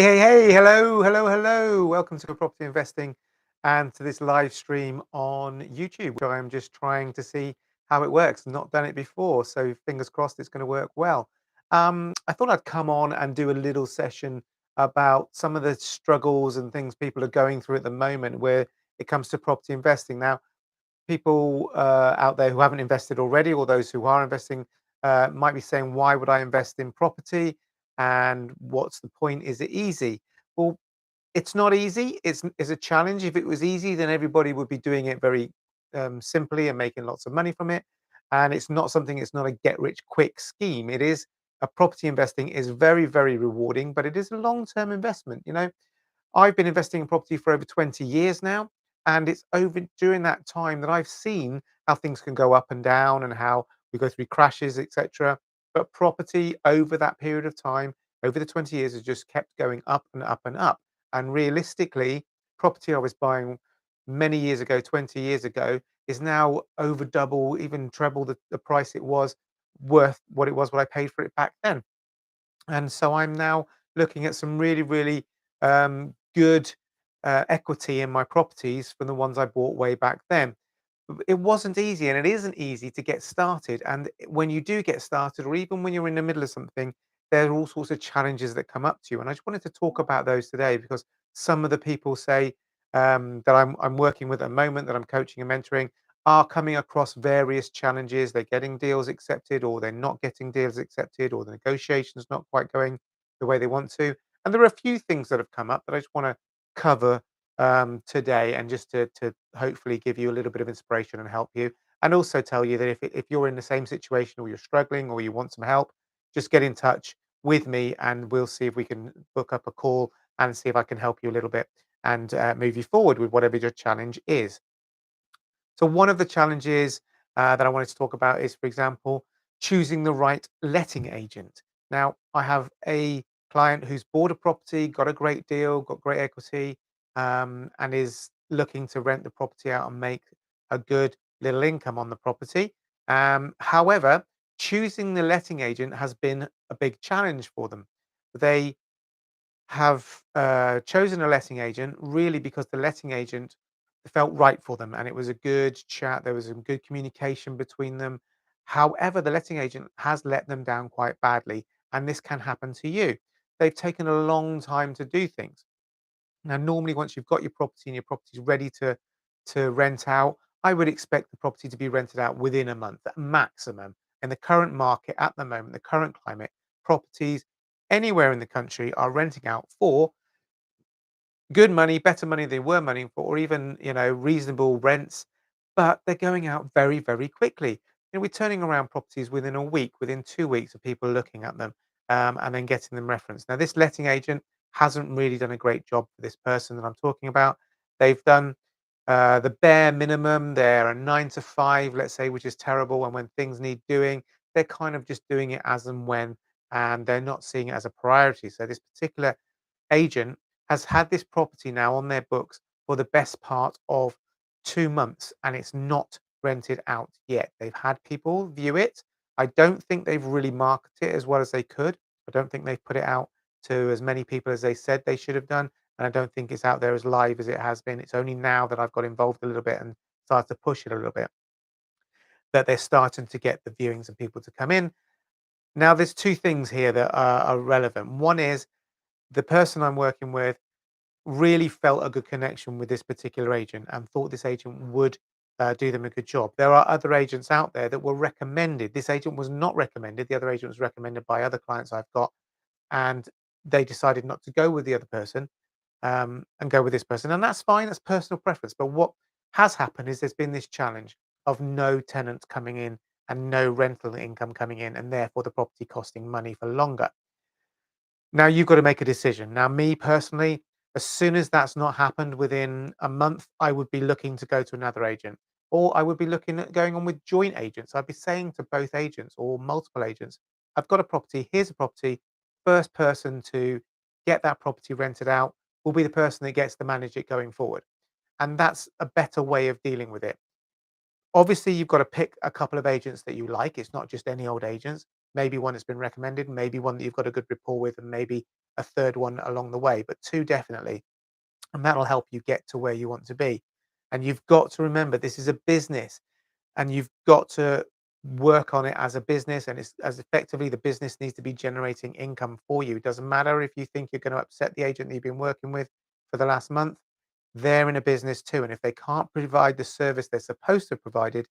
Hello. Welcome to Property Investing and to this live stream on YouTube, where I'm just trying to see how it works. Not done it before, so fingers crossed it's going to work well. I thought I'd come on and do a little session about some of the struggles and things people are going through at the moment where it comes to property investing. Now, people out there who haven't invested already, or those who are investing, might be saying, "Why would I invest in property? And what's the point? Is it easy?" Well, it's not easy. It's a challenge. If it was easy, then everybody would be doing it very simply and making lots of money from it. And it's not something. It's not a get rich quick scheme. It is a property investing is very rewarding, but it is a long term investment. I've been investing in property for over 20 years now, and it's over during that time that I've seen how things can go up and down and how we go through crashes, etc. But property over that period of time, over the 20 years, has just kept going up and up and up. And realistically, property I was buying many years ago, 20 years ago, is now over double, even treble the price it was worth what I paid for it back then. And so I'm now looking at some really good equity in my properties from the ones I bought way back then. It wasn't easy, and it isn't easy to get started. And when you do get started, or even when you're in the middle of something, there are all sorts of challenges that come up to you. And I just wanted to talk about those today because some of the people say that I'm working with at the moment, that I'm coaching and mentoring, are coming across various challenges. They're getting deals accepted, or they're not getting deals accepted, or the negotiations not quite going the way they want to. And there are a few things that have come up that I just want to cover today, and just to hopefully give you a little bit of inspiration and help you, and also tell you that if you're in the same situation, or you're struggling, or you want some help, just get in touch with me, and we'll see if we can book up a call and see if I can help you a little bit and move you forward with whatever your challenge is. So one of the challenges that I wanted to talk about is, for example, choosing the right letting agent. Now, I have a client who's bought a property, got a great deal, got great equity, and is looking to rent the property out and make a good little income on the property. However, choosing the letting agent has been a big challenge for them. They have chosen a letting agent really because the letting agent felt right for them, and it was a good chat. There was some good communication between them. However, the letting agent has let them down quite badly, and this can happen to you. They've taken a long time to do things. Now, normally, once you've got your property and your property is ready to rent out, I would expect the property to be rented out within a month at maximum. In the current market at the moment, the current climate, properties anywhere in the country are renting out for good money, better money they were money for, or even reasonable rents, but they're going out very quickly. We're turning around properties within a week, within 2 weeks of people looking at them, and then getting them referenced. Now, this letting agent hasn't really done a great job for this person that I'm talking about. They've done the bare minimum. They're a 9 to 5, let's say, which is terrible. And when things need doing, they're kind of just doing it as and when, and they're not seeing it as a priority. So this particular agent has had this property now on their books for the best part of 2 months, and it's not rented out yet. They've had people view it. I don't think they've really marketed it as well as they could. I don't think they've put it out to as many people as they said they should have done, and I don't think it's out there as live as it has been. It's only now that I've got involved a little bit and started to push it a little bit that they're starting to get the viewings and people to come in. Now, there's 2 things here that are relevant. One is the person I'm working with really felt a good connection with this particular agent and thought this agent would do them a good job. There are other agents out there that were recommended. This agent was not recommended. The other agent was recommended by other clients I've got, and they decided not to go with the other person, and go with this person. And that's fine. That's personal preference. But what has happened is there's been this challenge of no tenants coming in and no rental income coming in, and therefore the property costing money for longer. Now you've got to make a decision. Now, me personally, as soon as that's not happened within a month, I would be looking to go to another agent, or I would be looking at going on with joint agents. I'd be saying to both agents or multiple agents, I've got a property, here's a property. First person to get that property rented out will be the person that gets to manage it going forward. And that's a better way of dealing with it. Obviously, you've got to pick a couple of agents that you like. It's not just any old agents. Maybe one that's been recommended, maybe one that you've got a good rapport with, and maybe a third one along the way, but two definitely, and that'll help you get to where you want to be. And you've got to remember this is a business, and you've got to work on it as a business, and it's as effectively the business needs to be generating income for you. It doesn't matter if you think you're going to upset the agent that you've been working with for the last month. They're in a business too, and if they can't provide the service they're supposed to have provided,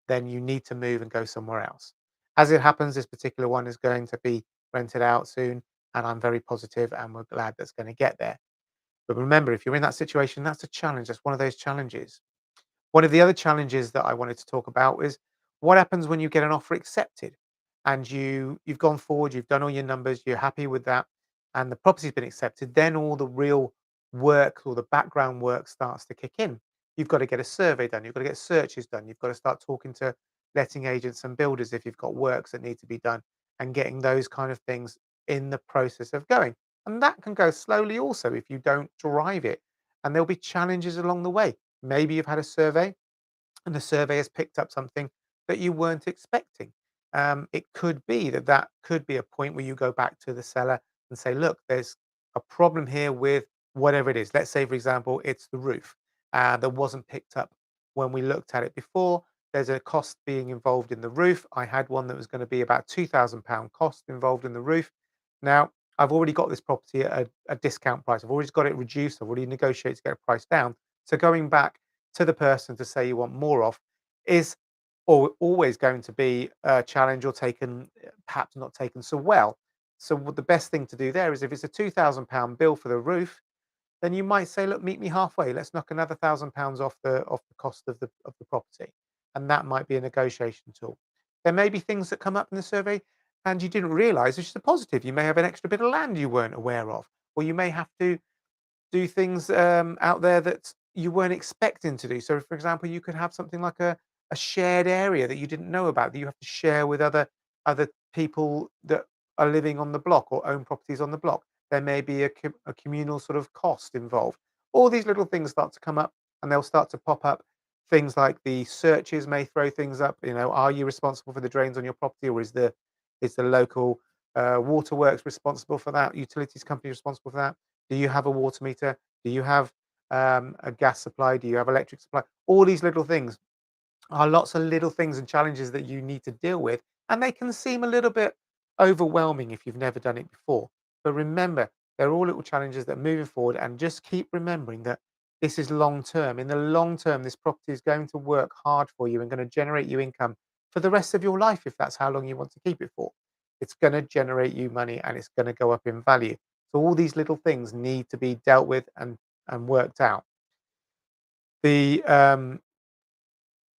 then you need to move and go somewhere else. As it happens, this particular one is going to be rented out soon, and I'm very positive and we're glad that's going to get there. But remember, if you're in that situation, that's a challenge. That's one of those challenges. One of the other challenges that I wanted to talk about is what happens when you get an offer accepted and you've gone forward, you've done all your numbers, you're happy with that, and the property's been accepted, then all the real work or the background work starts to kick in. You've got to get a survey done, you've got to get searches done, you've got to start talking to letting agents and builders if you've got works that need to be done and getting those kind of things in the process of going. And that can go slowly also if you don't drive it. And there'll be challenges along the way. Maybe you've had a survey and the survey has picked up something that you weren't expecting. It could be that that could be a point where you go back to the seller and say, look, there's a problem here with whatever it is. Let's say, for example, it's the roof that wasn't picked up when we looked at it before. There's a cost being involved in the roof. I had one that was going to be about £2,000 cost involved in the roof. Now, I've already got this property at a discount price. I've already got it reduced. I've already negotiated to get a price down. So going back to the person to say you want more of is always going to be a challenge or taken, perhaps not taken so well. So what the best thing to do there is if it's a £2,000 bill for the roof, then you might say, look, meet me halfway. Let's knock another £1,000 off the cost of the property. And that might be a negotiation tool. There may be things that come up in the survey and you didn't realize, which is a positive. You may have an extra bit of land you weren't aware of, or you may have to do things out there that you weren't expecting to do. So, for example, you could have something like a shared area that you didn't know about that you have to share with other people that are living on the block or own properties on the block. There may be a communal sort of cost involved. All these little things start to come up, and they'll start to pop up. Things like the searches may throw things up. You know, are you responsible for the drains on your property, or is the local waterworks responsible for that? Utilities company responsible for that? Do you have a water meter? Do you have a gas supply? Do you have electric supply? All these little things are lots of little things and challenges that you need to deal with, and they can seem a little bit overwhelming if you've never done it before. But remember, they're all little challenges that are moving forward, and just keep remembering that this is long term. In the long term, this property is going to work hard for you and going to generate you income for the rest of your life if that's how long you want to keep it for. It's going to generate you money and it's going to go up in value. So all these little things need to be dealt with and worked out. The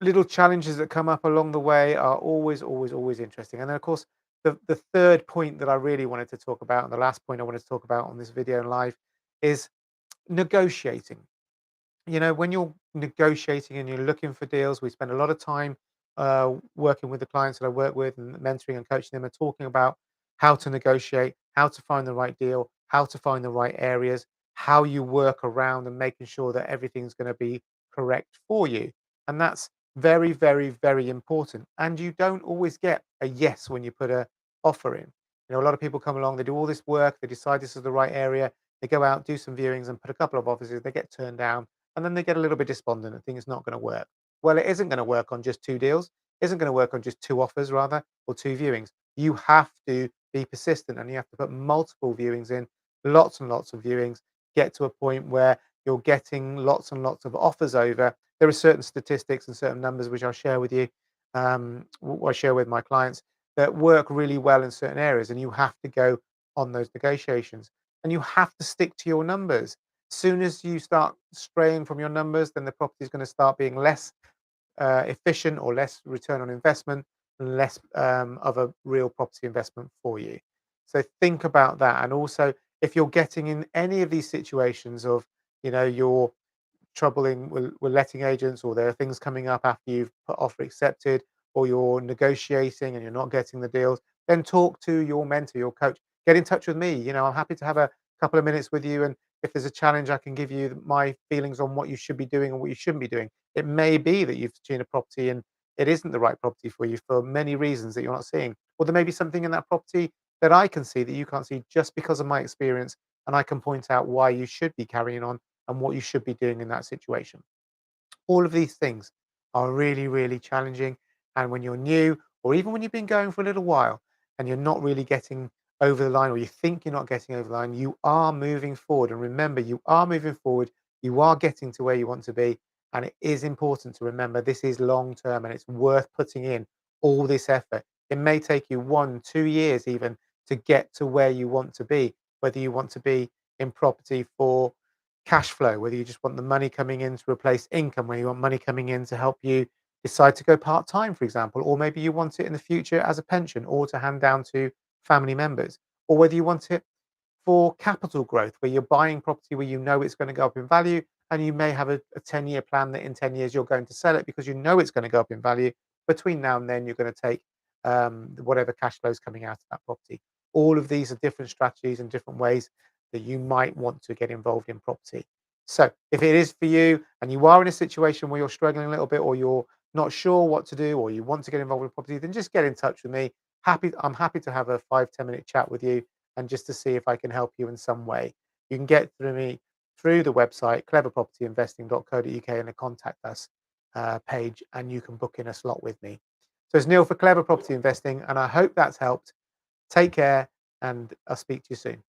little challenges that come up along the way are always, always, always interesting. And then, of course, the third point that I really wanted to talk about, and the last point I wanted to talk about on this video and live, is negotiating. You know, when you're negotiating and you're looking for deals, we spend a lot of time working with the clients that I work with and mentoring and coaching them and talking about how to negotiate, how to find the right deal, how to find the right areas, how you work around and making sure that everything's going to be correct for you. And that's very, very, very important. And you don't always get a yes when you put a offer in. You know, a lot of people come along, they do all this work, they decide this is the right area, they go out, do some viewings and put a couple of offers in, they get turned down, and then they get a little bit despondent and think it's not going to work. Well, it isn't going to work on just two deals, isn't going to work on just two offers, rather, or two viewings. You have to be persistent and you have to put multiple viewings in, lots and lots of viewings, get to a point where you're getting lots and lots of offers over. There are certain statistics and certain numbers which I'll share with you, I share with my clients that work really well in certain areas, and you have to go on those negotiations and you have to stick to your numbers. Soon as you start straying from your numbers, then the property is going to start being less efficient or less return on investment and less of a real property investment for you. So think about that. And also, if you're getting in any of these situations of, you know, you're troubling with letting agents, or there are things coming up after you've put offer accepted, or you're negotiating and you're not getting the deals, then talk to your mentor, your coach. Get in touch with me. You know, I'm happy to have a couple of minutes with you. And if there's a challenge, I can give you my feelings on what you should be doing and what you shouldn't be doing. It may be that you've seen a property and it isn't the right property for you for many reasons that you're not seeing. Or there may be something in that property that I can see that you can't see just because of my experience, and I can point out why you should be carrying on and what you should be doing in that situation. All of these things are really, really challenging. And when you're new, or even when you've been going for a little while and you're not really getting over the line, or you think you're not getting over the line, you are moving forward. And remember, you are moving forward. You are getting to where you want to be. And it is important to remember this is long term and it's worth putting in all this effort. It may take you 1, 2 years even to get to where you want to be, whether you want to be in property for cash flow, whether you just want the money coming in to replace income, whether you want money coming in to help you decide to go part time, for example, or maybe you want it in the future as a pension or to hand down to family members, or whether you want it for capital growth, where you're buying property where you know it's going to go up in value, and you may have a 10-year plan that in 10 years you're going to sell it because you know it's going to go up in value. Between now and then, you're going to take whatever cash flow is coming out of that property. All of these are different strategies and different ways that you might want to get involved in property. So, if it is for you and you are in a situation where you're struggling a little bit, or you're not sure what to do, or you want to get involved with property, then just get in touch with me. I'm happy to have a 5, 10 minute chat with you and just to see if I can help you in some way. You can get through me through the website cleverpropertyinvesting.co.uk and the contact us page, and you can book in a slot with me. So it's Neil for Clever Property Investing, and I hope that's helped. Take care, and I'll speak to you soon.